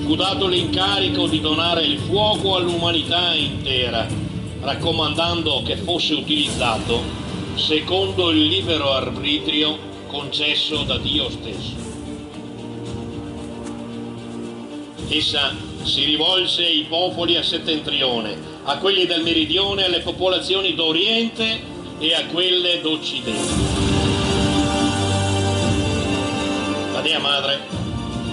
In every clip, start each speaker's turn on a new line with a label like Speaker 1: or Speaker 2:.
Speaker 1: fu dato l'incarico di donare il fuoco all'umanità intera, raccomandando che fosse utilizzato secondo il libero arbitrio concesso da Dio stesso. Essa si rivolse ai popoli a settentrione, a quelli del meridione, alle popolazioni d'Oriente e a quelle d'Occidente. La Dea Madre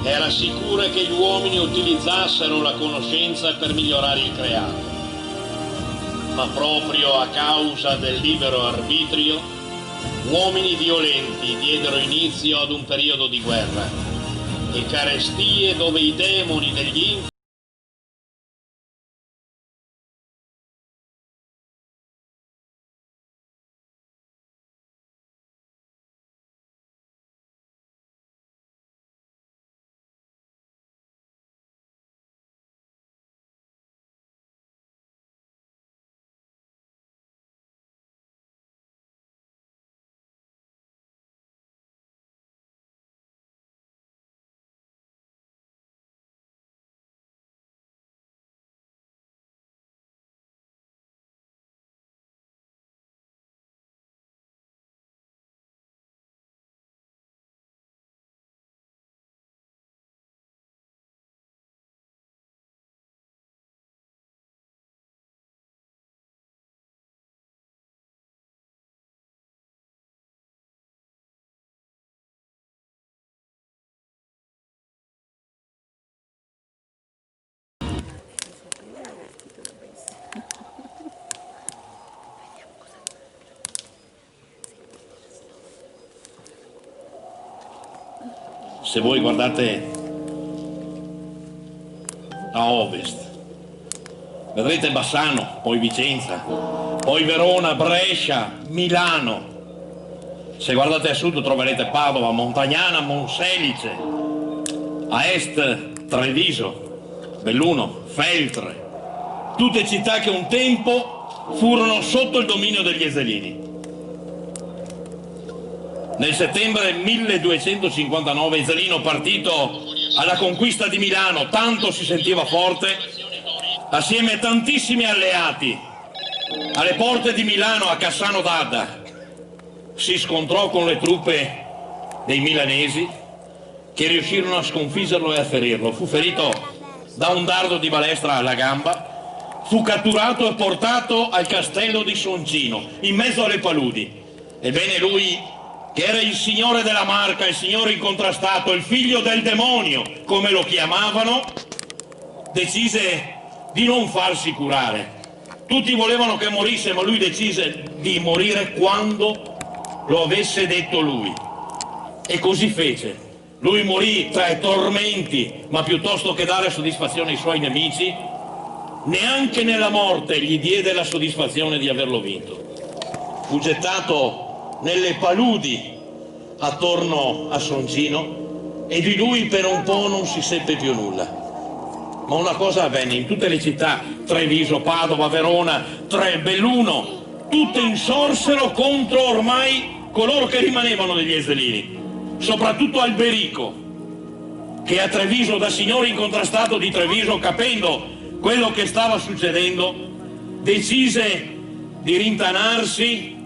Speaker 1: era sicura che gli uomini utilizzassero la conoscenza per migliorare il creato, ma proprio a causa del libero arbitrio, uomini violenti diedero inizio ad un periodo di guerra e carestie dove i demoni degli inferi Se voi guardate a ovest, vedrete Bassano, poi Vicenza, poi Verona, Brescia, Milano. Se guardate a sud troverete Padova, Montagnana, Monselice. A est Treviso, Belluno, Feltre. Tutte città che un tempo furono sotto il dominio degli Eselini. Nel settembre 1259 Ezelino, partito alla conquista di Milano, tanto si sentiva forte, assieme a tantissimi alleati, alle porte di Milano, a Cassano d'Adda, si scontrò con le truppe dei milanesi che riuscirono a sconfiggerlo e a ferirlo. Fu ferito da un dardo di balestra alla gamba, fu catturato e portato al castello di Soncino, in mezzo alle paludi. Ebbene lui, che era il signore della Marca, il signore incontrastato, il figlio del demonio, come lo chiamavano, decise di non farsi curare. Tutti volevano che morisse, ma lui decise di morire quando lo avesse detto lui. E così fece. Lui morì tra i tormenti, ma piuttosto che dare soddisfazione ai suoi nemici, neanche nella morte gli diede la soddisfazione di averlo vinto. Fu gettato nelle paludi attorno a Soncino e di lui per un po' non si seppe più nulla. Ma una cosa avvenne: in tutte le città, Treviso, Padova, Verona, Belluno, tutte insorsero contro ormai coloro che rimanevano degli Eselini, soprattutto Alberico, che a Treviso, da signore incontrastato di Treviso, capendo quello che stava succedendo, decise di rintanarsi,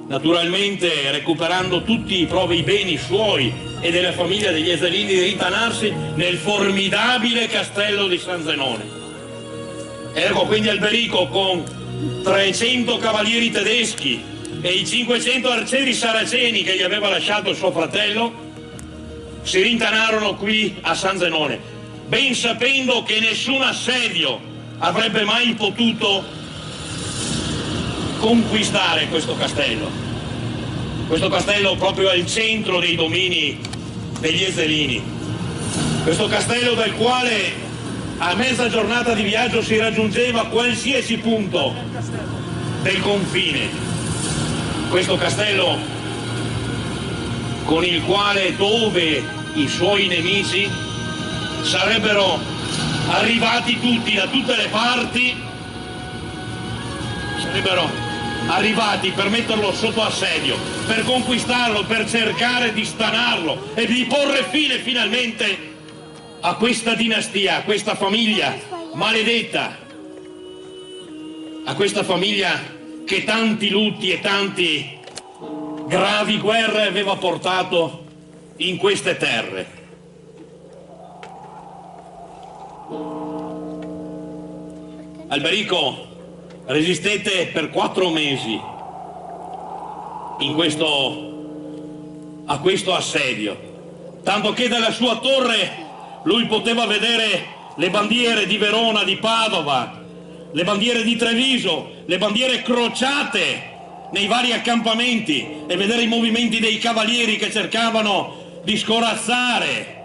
Speaker 1: naturalmente recuperando tutti i beni suoi e della famiglia degli Eselini, di rintanarsi nel formidabile castello di San Zenone. Ecco quindi Alberico, con 300 cavalieri tedeschi e i 500 arcieri saraceni che gli aveva lasciato il suo fratello, si rintanarono qui a San Zenone, ben sapendo che nessun assedio avrebbe mai potuto conquistare questo castello proprio al centro dei domini degli Eselini, questo castello dal quale a mezza giornata di viaggio si raggiungeva qualsiasi punto del confine, questo castello con il quale, dove i suoi nemici sarebbero arrivati tutti da tutte le parti, sarebbero arrivati per metterlo sotto assedio, per conquistarlo, per cercare di stanarlo e di porre fine finalmente a questa dinastia, a questa famiglia maledetta, a questa famiglia che tanti lutti e tanti gravi guerre aveva portato in queste terre. Alberico resistette per 4 mesi a questo assedio, tanto che dalla sua torre lui poteva vedere le bandiere di Verona, di Padova, le bandiere di Treviso, le bandiere crociate nei vari accampamenti e vedere i movimenti dei cavalieri che cercavano di scorazzare,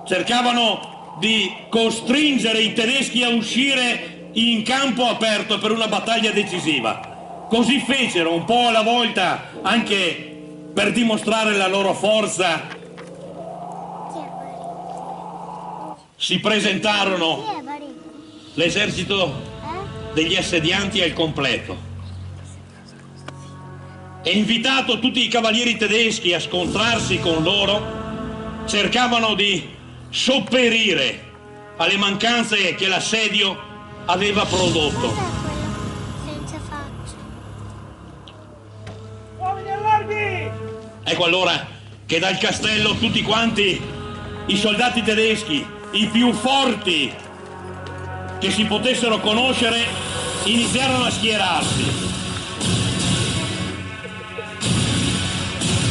Speaker 1: cercavano di costringere i tedeschi a uscire in campo aperto per una battaglia decisiva. Così fecero, un po' alla volta, anche per dimostrare la loro forza. Si presentarono l'esercito degli assedianti al completo e, invitato tutti i cavalieri tedeschi a scontrarsi con loro, cercavano di sopperire alle mancanze che l'assedio aveva prodotto.
Speaker 2: Senza faccia.
Speaker 1: Ecco allora che dal castello tutti quanti i soldati tedeschi, i più forti che si potessero conoscere, iniziarono a schierarsi.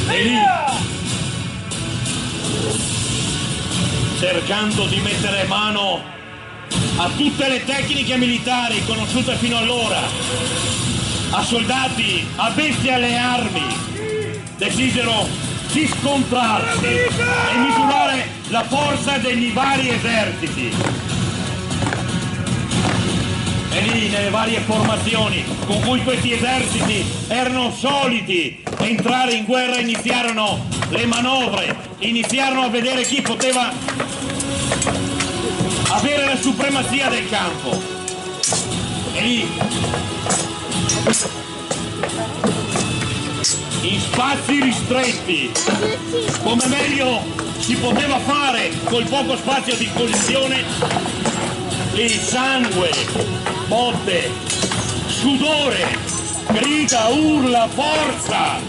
Speaker 1: E lì, cercando di mettere mano a tutte le tecniche militari conosciute fino allora, a soldati, a bestie alle armi, decisero di scontrarsi e misurare la forza degli vari eserciti. E lì, nelle varie formazioni con cui questi eserciti erano soliti entrare in guerra, iniziarono le manovre, iniziarono a vedere chi poteva avere la supremazia del campo. E lì, in spazi ristretti, come meglio si poteva fare col poco spazio a disposizione, lì sangue, botte, sudore, grida, urla, forza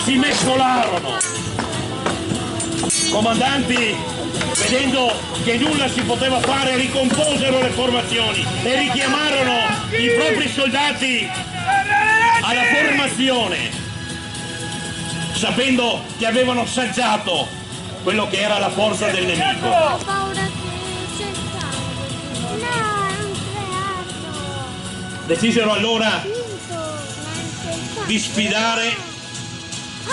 Speaker 1: si mescolarono. Comandanti, vedendo che nulla si poteva fare, ricomposero le formazioni e richiamarono i propri soldati alla formazione, sapendo che avevano saggiato quello che era la forza del nemico.
Speaker 2: Ho paura che c'è sangue. No, è un creato.
Speaker 1: Decisero allora
Speaker 2: Finto.
Speaker 1: di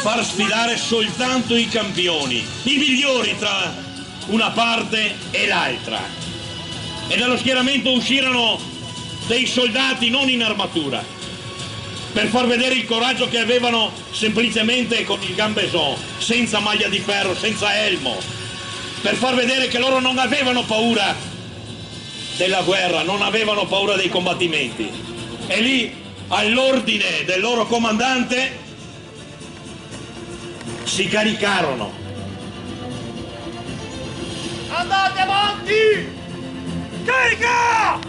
Speaker 1: far sfidare soltanto i campioni, i migliori tra una parte e l'altra. E dallo schieramento uscirono dei soldati non in armatura, per far vedere il coraggio che avevano semplicemente con il gambeson, senza maglia di ferro, senza elmo, per far vedere che loro non avevano paura della guerra, non avevano paura dei combattimenti. E lì, all'ordine del loro comandante, si caricarono.
Speaker 3: Andate avanti! Carica!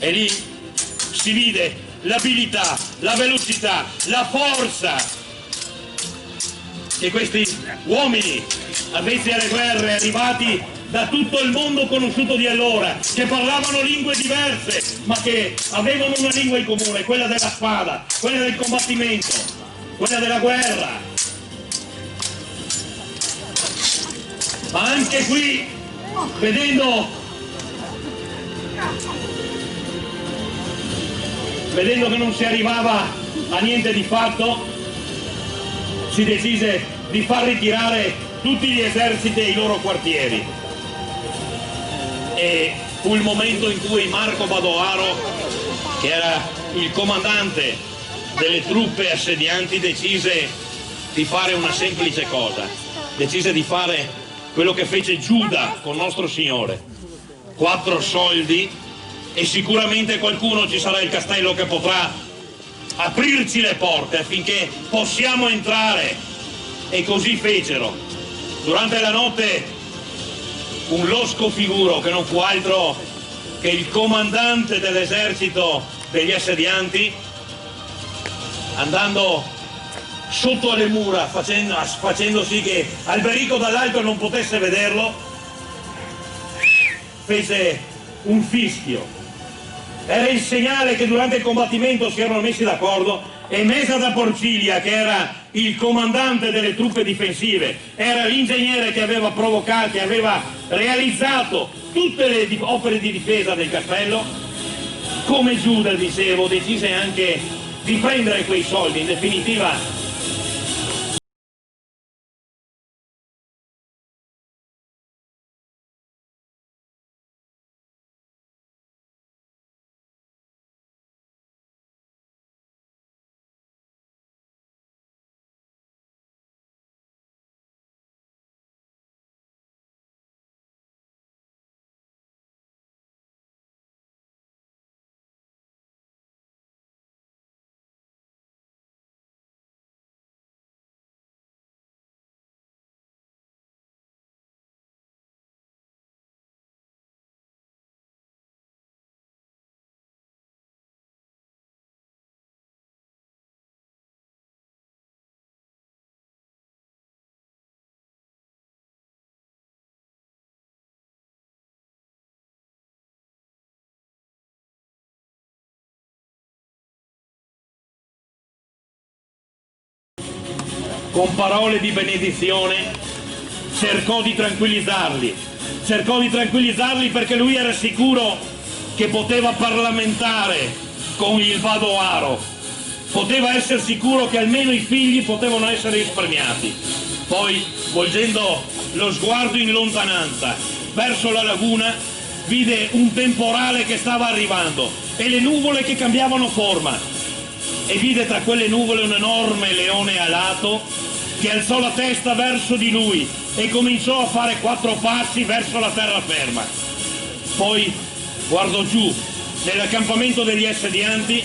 Speaker 1: E lì si vide l'abilità, la velocità, la forza che questi uomini avvezzi alle guerre, arrivati da tutto il mondo conosciuto di allora, che parlavano lingue diverse, ma che avevano una lingua in comune, quella della spada, quella del combattimento, quella della guerra. Ma anche qui, vedendo che non si arrivava a niente di fatto, si decise di far ritirare tutti gli eserciti ai loro quartieri. E fu il momento in cui Marco Badoaro, che era il comandante delle truppe assedianti, decise di fare una semplice cosa. Decise di fare quello che fece Giuda con nostro Signore: 4 soldi, e sicuramente qualcuno ci sarà il castello che potrà aprirci le porte affinché possiamo entrare E così fecero. Durante la notte un losco figuro, che non fu altro che il comandante dell'esercito degli assedianti, andando sotto alle mura, facendo sì che Alberico dall'alto non potesse vederlo, fece un fischio. Era il segnale che durante il combattimento si erano messi d'accordo, e Mesa da Porciglia, che era il comandante delle truppe difensive, era l'ingegnere che aveva provocato, che aveva realizzato tutte le opere di difesa del castello, come Giuda, dicevo, decise anche di prendere quei soldi. In definitiva, con parole di benedizione cercò di tranquillizzarli perché lui era sicuro che poteva parlamentare con il Badoaro, poteva essere sicuro che almeno i figli potevano essere risparmiati. Poi, volgendo lo sguardo in lontananza verso la laguna, vide un temporale che stava arrivando e le nuvole che cambiavano forma, e vide tra quelle nuvole un enorme leone alato che alzò la testa verso di lui e cominciò a fare 4 passi verso la terraferma. Poi guardò giù nell'accampamento degli assedianti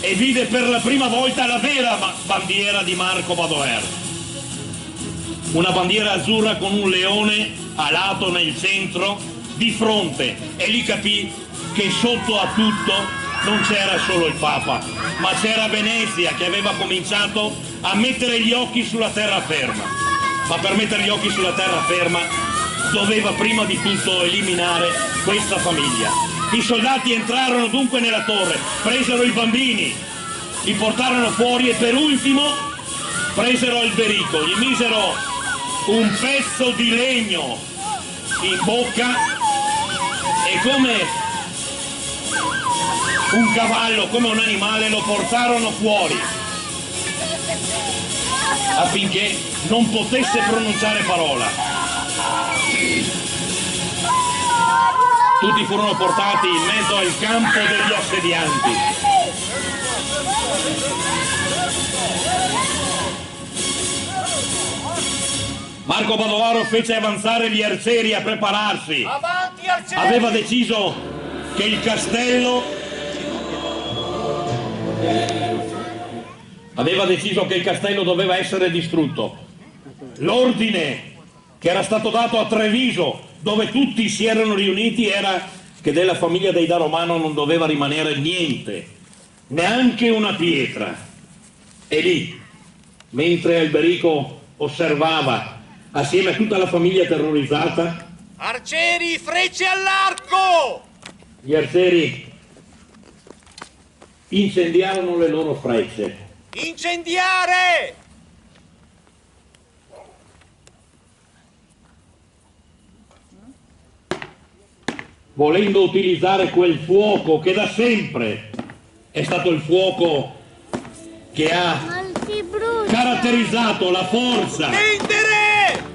Speaker 1: e vide per la prima volta la vera bandiera di Marco Badoer, una bandiera azzurra con un leone alato nel centro di fronte, e lì capì che sotto a tutto non c'era solo il Papa, ma c'era Venezia, che aveva cominciato a mettere gli occhi sulla terraferma. Ma per mettere gli occhi sulla terraferma doveva prima di tutto eliminare questa famiglia. I soldati entrarono dunque nella torre, presero i bambini, li portarono fuori e per ultimo presero Alberico, gli misero un pezzo di legno in bocca e come un cavallo, come un animale, lo portarono fuori affinché non potesse pronunciare parola. Tutti furono portati in mezzo al campo degli assedianti. Marco Badoaro fece avanzare gli arcieri a prepararsi.
Speaker 3: Avanti, arcieri!
Speaker 1: Aveva deciso che il castello doveva essere distrutto. L'ordine che era stato dato a Treviso, dove tutti si erano riuniti, era che della famiglia dei Da Romano non doveva rimanere niente, neanche una pietra. E lì, mentre Alberico osservava assieme a tutta la famiglia terrorizzata,
Speaker 3: Arcieri, frecce all'arco!
Speaker 1: gli arcieri incendiarono le loro frecce.
Speaker 3: Incendiare!
Speaker 1: Volendo utilizzare quel fuoco che da sempre è stato il fuoco che ha caratterizzato la forza
Speaker 3: Prendere!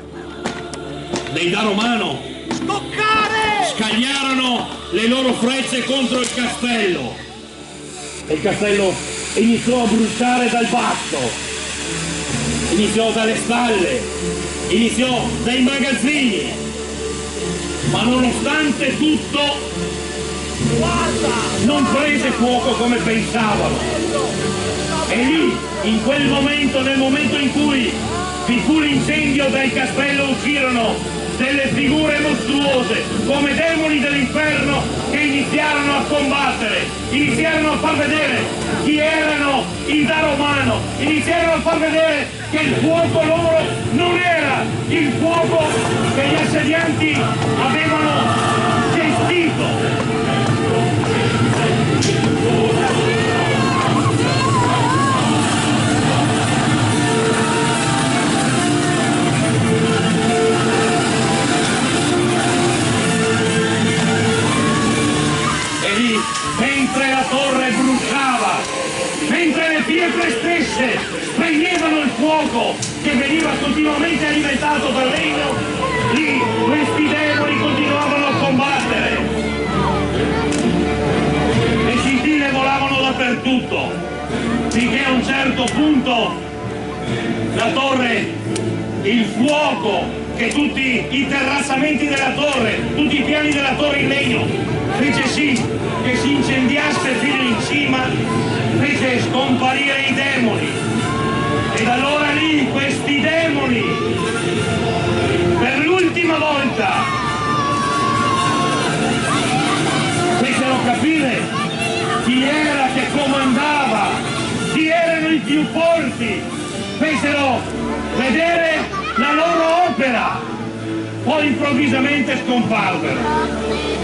Speaker 1: dei Da Romano,
Speaker 3: Scoccare!
Speaker 1: scagliarono le loro frecce contro il castello e il castello iniziò a bruciare dal basso, iniziò dalle stalle, iniziò dai magazzini, ma nonostante tutto non prese fuoco come pensavano. E lì, in quel momento, nel momento in cui vi fu l'incendio, dal castello uscirono delle figure mostruose, come demoni dell'inferno, che iniziarono a combattere, iniziarono a far vedere chi erano i Daromano, iniziarono a far vedere che il fuoco loro non era il fuoco che gli assedianti avevano gestito. Mentre la torre bruciava, mentre le pietre stesse spegnevano il fuoco che veniva continuamente alimentato dal legno, lì questi demoni continuavano a combattere. Le scintille volavano dappertutto, finché a un certo punto la torre, il fuoco, che tutti i terrazzamenti della torre, tutti i piani della torre in legno, fece sì che si incendiasse fino in cima, fece scomparire i demoni. Ed allora lì questi demoni, per l'ultima volta, fecero capire chi era che comandava, chi erano i più forti, fecero vedere la loro opera, poi improvvisamente scomparvero.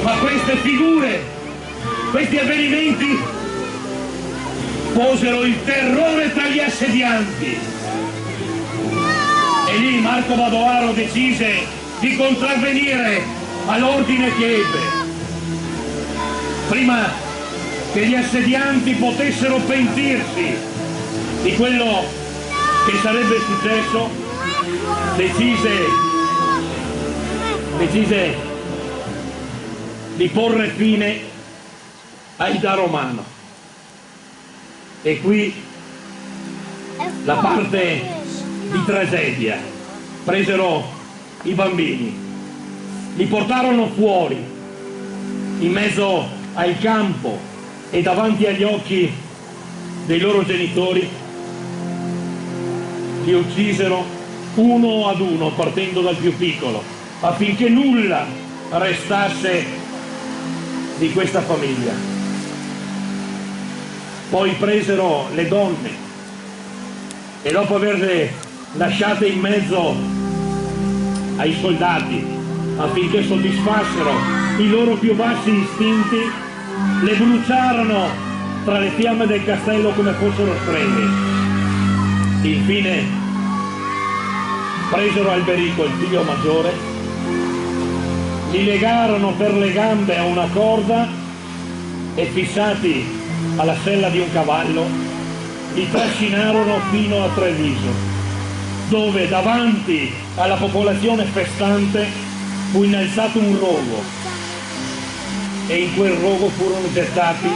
Speaker 1: Ma queste figure, questi avvenimenti posero il terrore tra gli assedianti. E lì Marco Badoaro decise di contravvenire all'ordine che ebbe. Prima che gli assedianti potessero pentirsi di quello che sarebbe successo, decise di porre fine ai Daromano. E qui la parte di tragedia. Presero i bambini, li portarono fuori, in mezzo al campo e davanti agli occhi dei loro genitori, li uccisero uno ad uno, partendo dal più piccolo, affinché nulla restasse di questa famiglia. Poi presero le donne e dopo averle lasciate in mezzo ai soldati affinché soddisfassero i loro più bassi istinti, le bruciarono tra le fiamme del castello come fossero streghe. Infine presero Alberico, il figlio maggiore, li legarono per le gambe a una corda e, fissati alla sella di un cavallo, li trascinarono fino a Treviso, dove davanti alla popolazione festante fu innalzato un rogo e in quel rogo furono gettati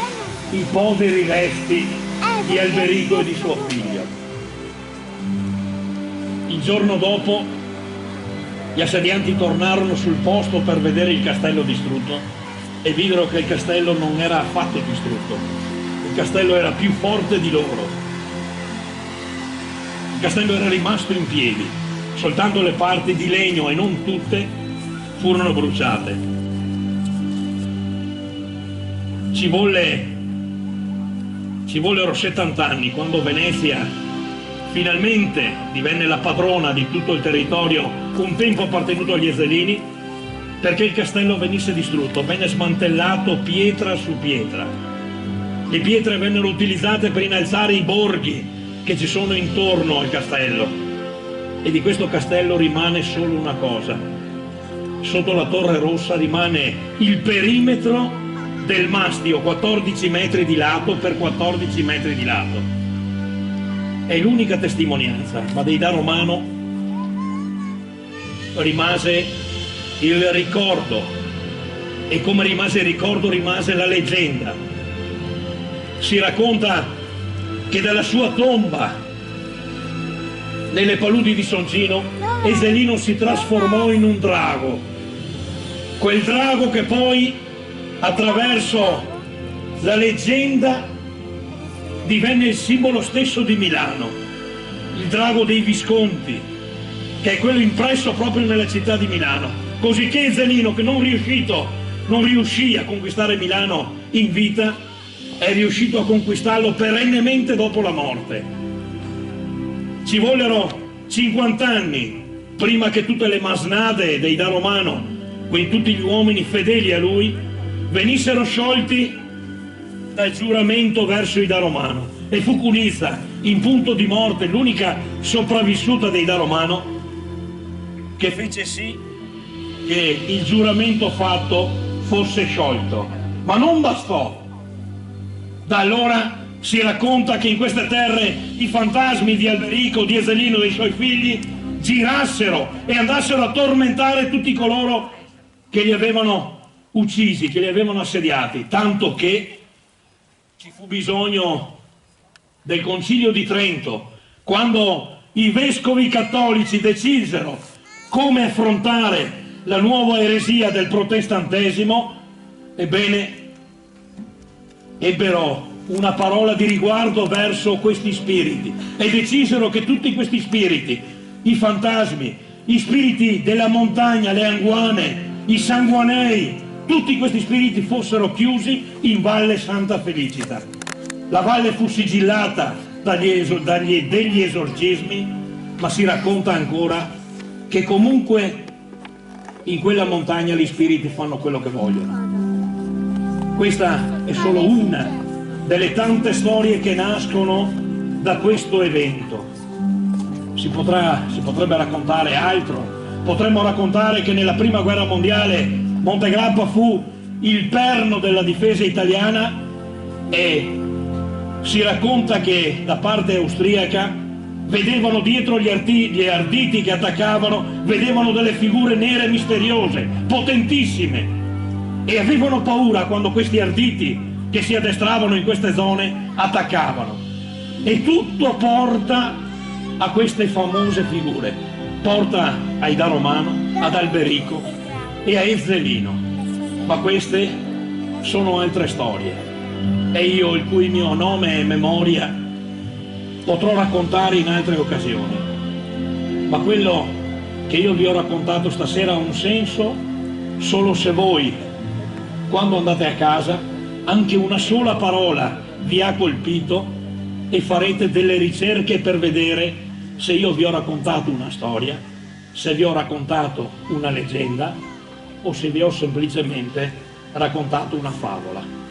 Speaker 1: i poveri resti di Alberico e di suo figlio. Il giorno dopo gli assedianti tornarono sul posto per vedere il castello distrutto e videro che il castello non era affatto distrutto. Il castello era più forte di loro. Il castello era rimasto in piedi, soltanto le parti di legno, e non tutte, furono bruciate. Ci vollero 70 anni, quando Venezia finalmente divenne la padrona di tutto il territorio un tempo appartenuto agli Ezzelini, perché il castello venisse distrutto. Venne smantellato pietra su pietra. Le pietre vennero utilizzate per innalzare i borghi che ci sono intorno al castello, e di questo castello rimane solo una cosa: sotto la Torre Rossa rimane il perimetro del mastio, 14 metri di lato per 14 metri di lato. È l'unica testimonianza, ma dei Daromano rimase il ricordo, e come rimase il ricordo rimase la leggenda. Si racconta che dalla sua tomba nelle paludi di Soncino Ezzelino si trasformò in un drago, quel drago che poi, attraverso la leggenda, divenne il simbolo stesso di Milano, il drago dei Visconti, che è quello impresso proprio nella città di Milano, cosicché Ezzelino, che non riuscì a conquistare Milano in vita, è riuscito a conquistarlo perennemente dopo la morte. Ci vollero 50 anni prima che tutte le masnade dei Da Romano, quindi tutti gli uomini fedeli a lui, venissero sciolti dal giuramento verso i Da Romano, e fu Cunizza, in punto di morte, l'unica sopravvissuta dei Da Romano, che fece sì che il giuramento fatto fosse sciolto. Ma non bastò. Da allora si racconta che in queste terre i fantasmi di Alberico, di Ezzelino e dei suoi figli girassero e andassero a tormentare tutti coloro che li avevano uccisi, che li avevano assediati, tanto che ci fu bisogno del Concilio di Trento, quando i vescovi cattolici decisero come affrontare la nuova eresia del protestantesimo. Ebbene, ebbero una parola di riguardo verso questi spiriti e decisero che tutti questi spiriti, i fantasmi, gli spiriti della montagna, le anguane, i sanguanei, tutti questi spiriti fossero chiusi in Valle Santa Felicita. La valle fu sigillata degli esorcismi, ma si racconta ancora che comunque in quella montagna gli spiriti fanno quello che vogliono. Questa è solo una delle tante storie che nascono da questo evento. Si potrebbe raccontare altro. Potremmo raccontare che nella prima guerra mondiale Montegrappa fu il perno della difesa italiana, e si racconta che da parte austriaca vedevano dietro gli arditi che attaccavano, vedevano delle figure nere misteriose, potentissime, e avevano paura quando questi arditi che si addestravano in queste zone attaccavano. E tutto porta a queste famose figure, porta ai Da Romano, ad Alberico e a Ezzelino. Ma queste sono altre storie, e io, il cui mio nome e memoria, potrò raccontare in altre occasioni. Ma quello che io vi ho raccontato stasera ha un senso solo se voi, quando andate a casa, anche una sola parola vi ha colpito e farete delle ricerche per vedere se io vi ho raccontato una storia, se vi ho raccontato una leggenda o se vi ho semplicemente raccontato una favola.